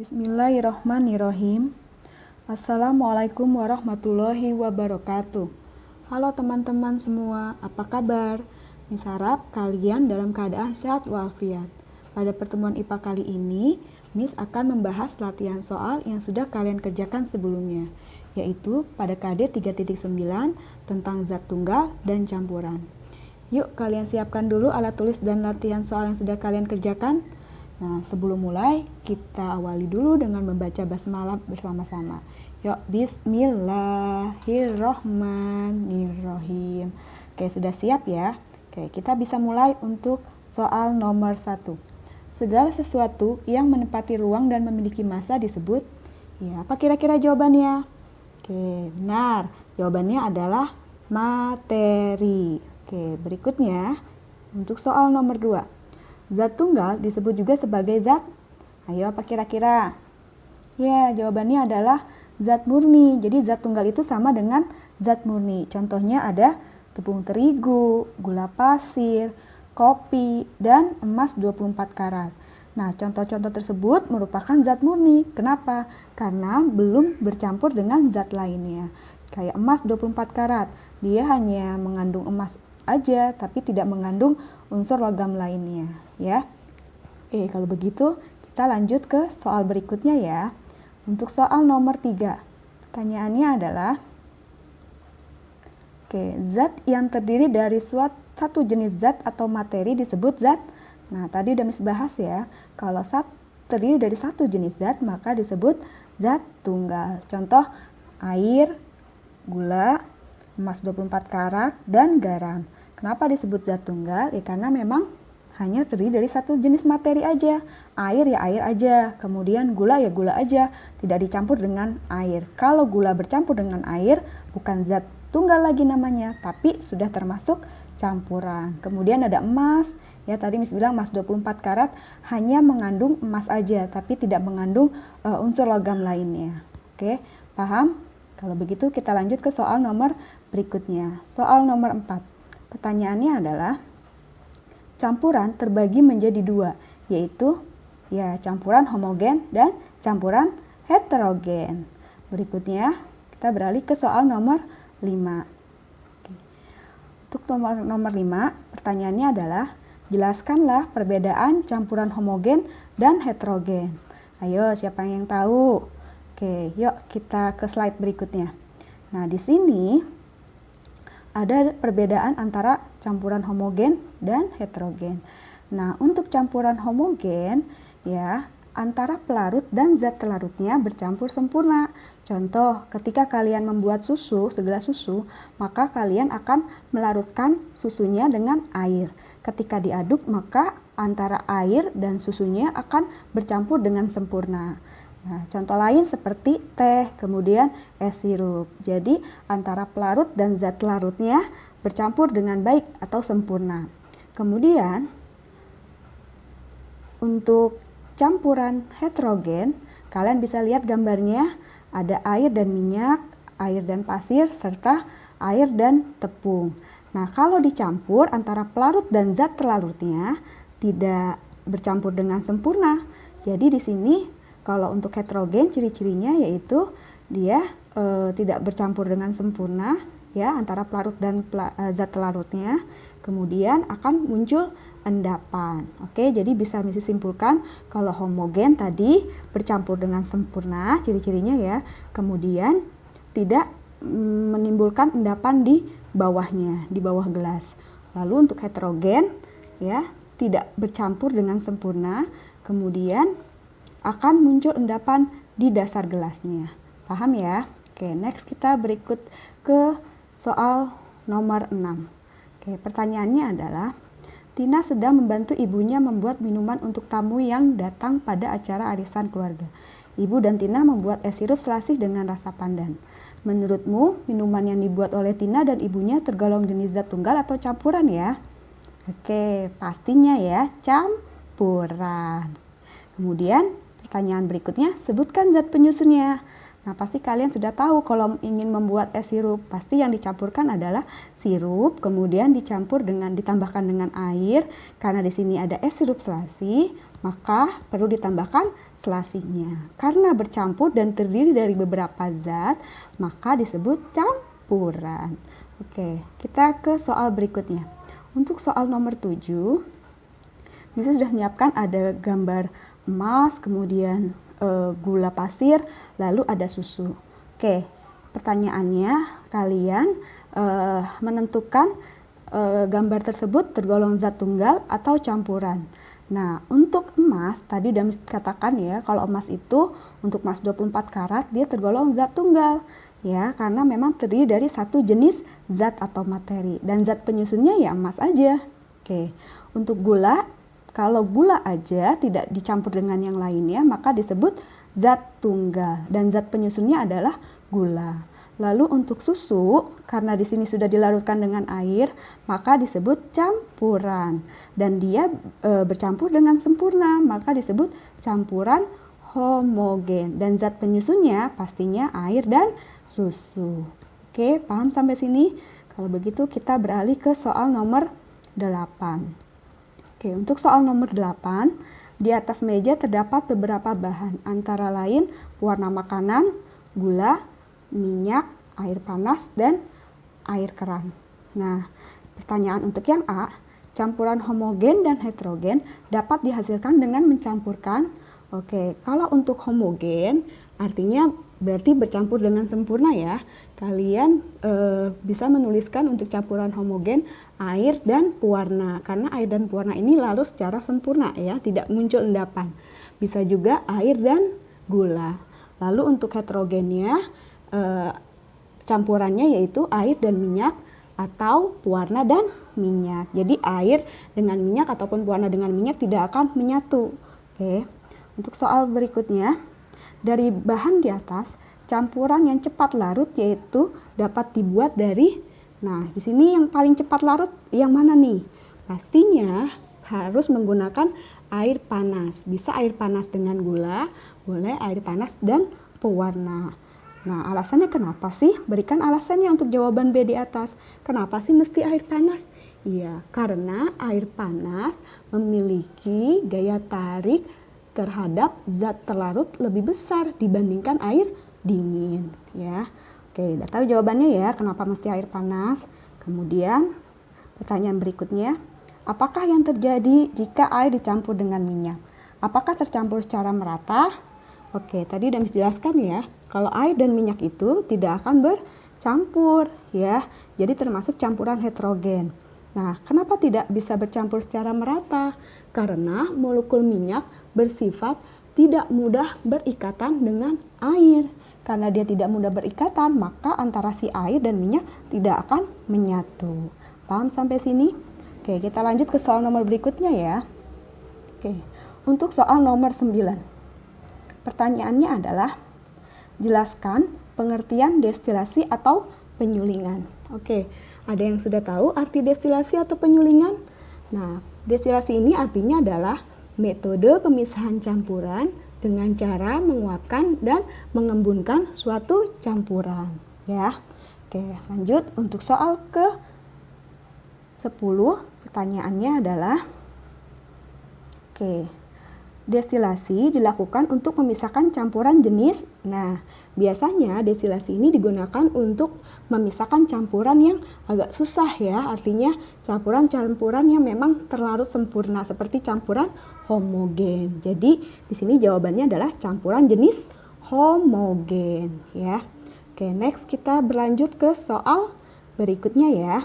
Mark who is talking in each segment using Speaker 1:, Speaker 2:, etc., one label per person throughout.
Speaker 1: Bismillahirrohmanirrohim. Assalamualaikum warahmatullahi wabarakatuh. Halo teman-teman semua, apa kabar? Miss harap kalian dalam keadaan sehat walafiat. Pada pertemuan IPA kali ini, Miss akan membahas latihan soal yang sudah kalian kerjakan sebelumnya, yaitu pada KD 3.9 tentang zat tunggal dan campuran. Yuk kalian siapkan dulu alat tulis dan latihan soal yang sudah kalian kerjakan. Nah, sebelum mulai, kita awali dulu dengan membaca basmalah bersama-sama. Yuk, bismillahirrohmanirrohim. Oke, sudah siap ya? Oke, kita bisa mulai untuk soal nomor 1. Segala sesuatu yang menempati ruang dan memiliki massa disebut, ya, apa kira-kira jawabannya? Oke, benar. Jawabannya adalah materi. Oke, berikutnya untuk soal nomor 2. Zat tunggal disebut juga sebagai zat, ayo apa kira-kira? Ya, jawabannya adalah zat murni. Jadi zat tunggal itu sama dengan zat murni. Contohnya ada tepung terigu, gula pasir, kopi, dan emas 24 karat. Nah, contoh-contoh tersebut merupakan zat murni. Kenapa? Karena belum bercampur dengan zat lainnya. Kayak emas 24 karat, dia hanya mengandung emas aja, tapi tidak mengandung unsur logam lainnya, ya. Kalau begitu kita lanjut ke soal berikutnya ya. Untuk soal nomor 3, pertanyaannya adalah, zat yang terdiri dari satu jenis zat atau materi disebut zat. Nah, tadi udah Miss bahas ya, kalau terdiri dari satu jenis zat maka disebut zat tunggal. Contoh, air, gula, emas 24 karat, dan garam. Kenapa disebut zat tunggal? Ya karena memang hanya terdiri dari satu jenis materi aja. Air ya air aja, kemudian gula ya gula aja, tidak dicampur dengan air. Kalau gula bercampur dengan air, bukan zat tunggal lagi namanya, tapi sudah termasuk campuran. Kemudian ada emas, ya tadi Miss bilang emas 24 karat hanya mengandung emas aja, tapi tidak mengandung unsur logam lainnya. Oke, paham? Kalau begitu kita lanjut ke soal nomor berikutnya. Soal nomor 4. Pertanyaannya adalah, campuran terbagi menjadi dua, yaitu ya campuran homogen dan campuran heterogen. Berikutnya kita beralih ke soal nomor 5. Untuk nomor 5, pertanyaannya adalah, jelaskanlah perbedaan campuran homogen dan heterogen. Ayo, siapa yang tahu? Oke, yuk kita ke slide berikutnya. Nah, di sini ada perbedaan antara campuran homogen dan heterogen. Nah, untuk campuran homogen, ya, antara pelarut dan zat telarutnya bercampur sempurna. Contoh, ketika kalian membuat susu, segelas susu, maka kalian akan melarutkan susunya dengan air. Ketika diaduk, maka antara air dan susunya akan bercampur dengan sempurna. Nah, contoh lain seperti teh, kemudian es sirup. Jadi, antara pelarut dan zat larutnya bercampur dengan baik atau sempurna. Kemudian, untuk campuran heterogen, kalian bisa lihat gambarnya, ada air dan minyak, air dan pasir, serta air dan tepung. Nah, kalau dicampur antara pelarut dan zat larutnya tidak bercampur dengan sempurna. Jadi di sini kalau untuk heterogen ciri-cirinya yaitu dia tidak bercampur dengan sempurna ya antara pelarut dan zat larutnya. Kemudian akan muncul endapan. Oke, jadi bisa Miss simpulkan kalau homogen tadi bercampur dengan sempurna ciri-cirinya ya. Kemudian tidak menimbulkan endapan di bawahnya, di bawah gelas. Lalu untuk heterogen ya tidak bercampur dengan sempurna. Kemudian akan muncul endapan di dasar gelasnya. Paham ya? Oke, next kita berikut ke soal nomor 6. Oke, pertanyaannya adalah, Tina sedang membantu ibunya membuat minuman untuk tamu yang datang pada acara arisan keluarga. Ibu dan Tina membuat es sirup selasih dengan rasa pandan. Menurutmu, minuman yang dibuat oleh Tina dan ibunya tergolong jenis zat tunggal atau campuran ya? Oke, pastinya ya, campuran. Kemudian pertanyaan berikutnya, sebutkan zat penyusunnya. Nah, pasti kalian sudah tahu kalau ingin membuat es sirup, pasti yang dicampurkan adalah sirup, kemudian ditambahkan dengan air. Karena di sini ada es sirup selasih, maka perlu ditambahkan selasinya. Karena bercampur dan terdiri dari beberapa zat, maka disebut campuran. Oke, kita ke soal berikutnya. Untuk soal nomor 7, Miss sudah menyiapkan ada gambar emas, kemudian gula pasir, lalu ada susu. Oke, pertanyaannya kalian menentukan gambar tersebut tergolong zat tunggal atau campuran. Nah, untuk emas, tadi udah katakan ya, kalau emas itu untuk emas 24 karat, dia tergolong zat tunggal. Ya, karena memang terdiri dari satu jenis zat atau materi. Dan zat penyusunnya ya emas aja. Oke, untuk gula, kalau gula aja tidak dicampur dengan yang lainnya, maka disebut zat tunggal. Dan zat penyusunnya adalah gula. Lalu untuk susu, karena di sini sudah dilarutkan dengan air, maka disebut campuran. Dan dia bercampur dengan sempurna, maka disebut campuran homogen. Dan zat penyusunnya pastinya air dan susu. Oke, paham sampai sini? Kalau begitu kita beralih ke soal nomor 8. Oke, untuk soal nomor 8, di atas meja terdapat beberapa bahan, antara lain pewarna makanan, gula, minyak, air panas, dan air keran. Nah, pertanyaan untuk yang A, campuran homogen dan heterogen dapat dihasilkan dengan mencampurkan. Oke, kalau untuk homogen artinya berarti bercampur dengan sempurna ya. Kalian bisa menuliskan untuk campuran homogen air dan pewarna, karena air dan pewarna ini larut secara sempurna ya, tidak muncul endapan. Bisa juga air dan gula. Lalu untuk heterogennya campurannya yaitu air dan minyak atau pewarna dan minyak. Jadi air dengan minyak ataupun pewarna dengan minyak tidak akan menyatu. Oke. Untuk soal berikutnya, dari bahan di atas, campuran yang cepat larut yaitu dapat dibuat dari, nah di sini yang paling cepat larut yang mana nih? Pastinya harus menggunakan air panas. Bisa air panas dengan gula, boleh air panas dan pewarna. Nah, alasannya kenapa sih? Berikan alasannya untuk jawaban B di atas. Kenapa sih mesti air panas? Iya, karena air panas memiliki gaya tarik terhadap zat terlarut lebih besar dibandingkan air dingin. Ya, oke, udah tahu jawabannya ya, kenapa mesti air panas. Kemudian, pertanyaan berikutnya, apakah yang terjadi jika air dicampur dengan minyak? Apakah tercampur secara merata? Oke, tadi udah dijelaskan ya, kalau air dan minyak itu tidak akan bercampur ya, jadi termasuk campuran heterogen. Nah, kenapa tidak bisa bercampur secara merata? Karena molekul minyak bersifat tidak mudah berikatan dengan air. Karena dia tidak mudah berikatan, maka antara si air dan minyak tidak akan menyatu. Paham sampai sini? Oke, kita lanjut ke soal nomor berikutnya ya. Oke, untuk soal nomor 9. Pertanyaannya adalah, jelaskan pengertian destilasi atau penyulingan. Oke, ada yang sudah tahu arti destilasi atau penyulingan? Nah, destilasi ini artinya adalah metode pemisahan campuran dengan cara menguapkan dan mengembunkan suatu campuran. Ya, oke, lanjut untuk soal ke 10. Pertanyaannya adalah, oke, destilasi dilakukan untuk memisahkan campuran jenis. Nah, biasanya destilasi ini digunakan untuk memisahkan campuran yang agak susah ya. Artinya campuran-campuran yang memang terlarut sempurna seperti campuran homogen. Jadi, di sini jawabannya adalah campuran jenis homogen ya. Oke, next kita berlanjut ke soal berikutnya ya.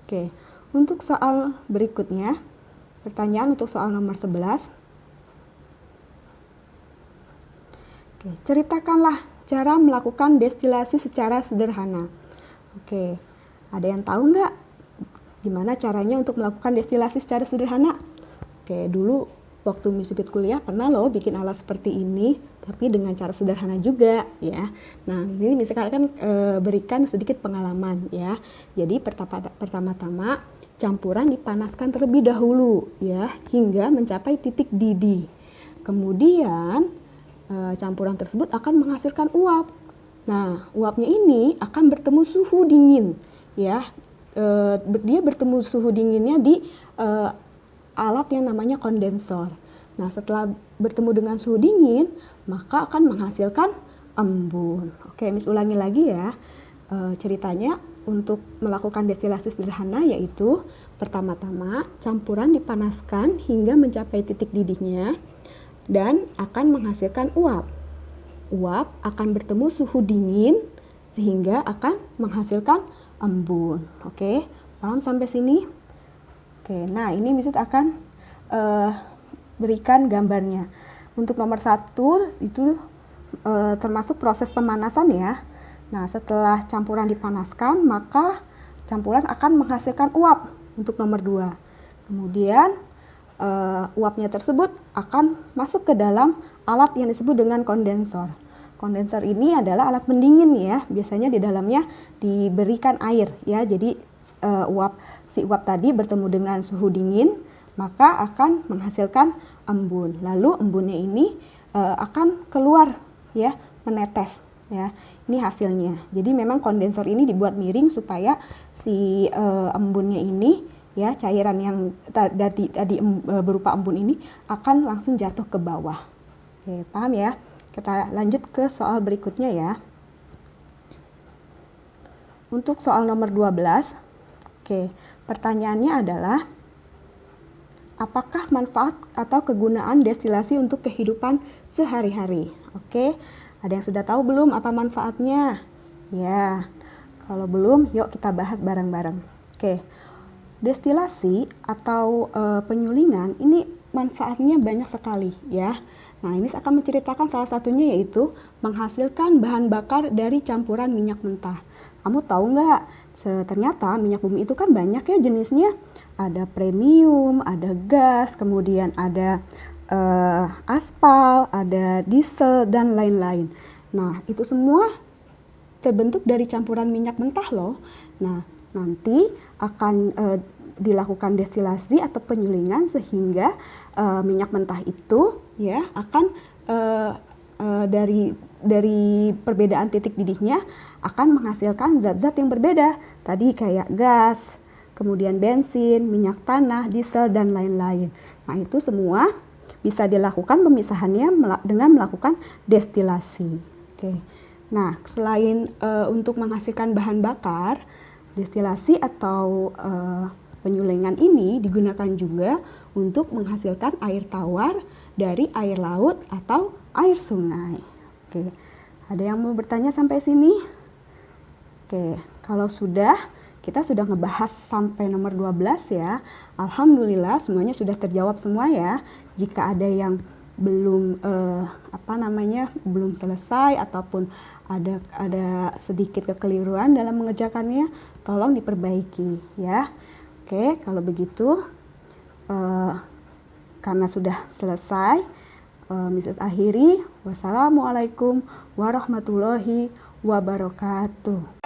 Speaker 1: Oke, untuk soal berikutnya, pertanyaan untuk soal nomor 11. Oke, ceritakanlah cara melakukan destilasi secara sederhana. Oke, ada yang tahu nggak gimana caranya untuk melakukan destilasi secara sederhana? Oke, dulu waktu Misubit kuliah pernah loh bikin alat seperti ini, tapi dengan cara sederhana juga ya. Nah, ini misalkan berikan sedikit pengalaman ya. Jadi pertama-tama campuran dipanaskan terlebih dahulu ya, hingga mencapai titik didih. Kemudian campuran tersebut akan menghasilkan uap. Nah, uapnya ini akan bertemu suhu dingin, ya. Dia bertemu suhu dinginnya di alat yang namanya kondensor. Nah, setelah bertemu dengan suhu dingin, maka akan menghasilkan embun. Oke, Miss ulangi lagi ya. Ceritanya untuk melakukan destilasi sederhana yaitu pertama-tama campuran dipanaskan hingga mencapai titik didihnya dan akan menghasilkan uap. Uap akan bertemu suhu dingin sehingga akan menghasilkan embun. Oke, paham sampai sini? Oke, nah ini Miss akan berikan gambarnya. Untuk nomor 1 itu termasuk proses pemanasan ya. Nah, setelah campuran dipanaskan, maka campuran akan menghasilkan uap untuk nomor 2. Kemudian uapnya tersebut akan masuk ke dalam alat yang disebut dengan kondensor. Kondensor ini adalah alat pendingin ya. Biasanya di dalamnya diberikan air ya. Jadi si uap tadi bertemu dengan suhu dingin, maka akan menghasilkan embun. Lalu embunnya ini akan keluar ya, menetes ya. Ini hasilnya. Jadi memang kondensor ini dibuat miring supaya si embunnya ini ya, cairan yang tadi berupa embun ini akan langsung jatuh ke bawah. Oke, paham ya? Kita lanjut ke soal berikutnya ya. Untuk soal nomor 12. Oke, pertanyaannya adalah apakah manfaat atau kegunaan destilasi untuk kehidupan sehari-hari? Oke, ada yang sudah tahu belum apa manfaatnya? Ya, kalau belum, yuk kita bahas bareng-bareng. Oke, destilasi atau penyulingan ini manfaatnya banyak sekali ya. Nah, ini akan menceritakan salah satunya yaitu menghasilkan bahan bakar dari campuran minyak mentah. Kamu tahu nggak? Ternyata minyak bumi itu kan banyak ya jenisnya. Ada premium, ada gas, kemudian ada aspal, ada diesel, dan lain-lain. Nah, itu semua terbentuk dari campuran minyak mentah loh. Nah, nanti akan dilakukan destilasi atau penyulingan sehingga minyak mentah itu ya akan dari perbedaan titik didihnya akan menghasilkan zat-zat yang berbeda. Tadi kayak gas, kemudian bensin, minyak tanah, diesel, dan lain-lain. Nah, itu semua bisa dilakukan pemisahannya dengan melakukan destilasi. Oke. Nah, selain untuk menghasilkan bahan bakar, destilasi atau penyulingan ini digunakan juga untuk menghasilkan air tawar dari air laut atau air sungai. Oke, ada yang mau bertanya sampai sini? Oke, kalau kita sudah ngebahas sampai nomor 12 ya. Alhamdulillah semuanya sudah terjawab semua ya. Jika ada yang belum belum selesai ataupun ada sedikit kekeliruan dalam mengerjakannya, tolong diperbaiki ya. Oke, kalau begitu karena sudah selesai, Mrs. akhiri. Wassalamualaikum warahmatullahi wabarakatuh.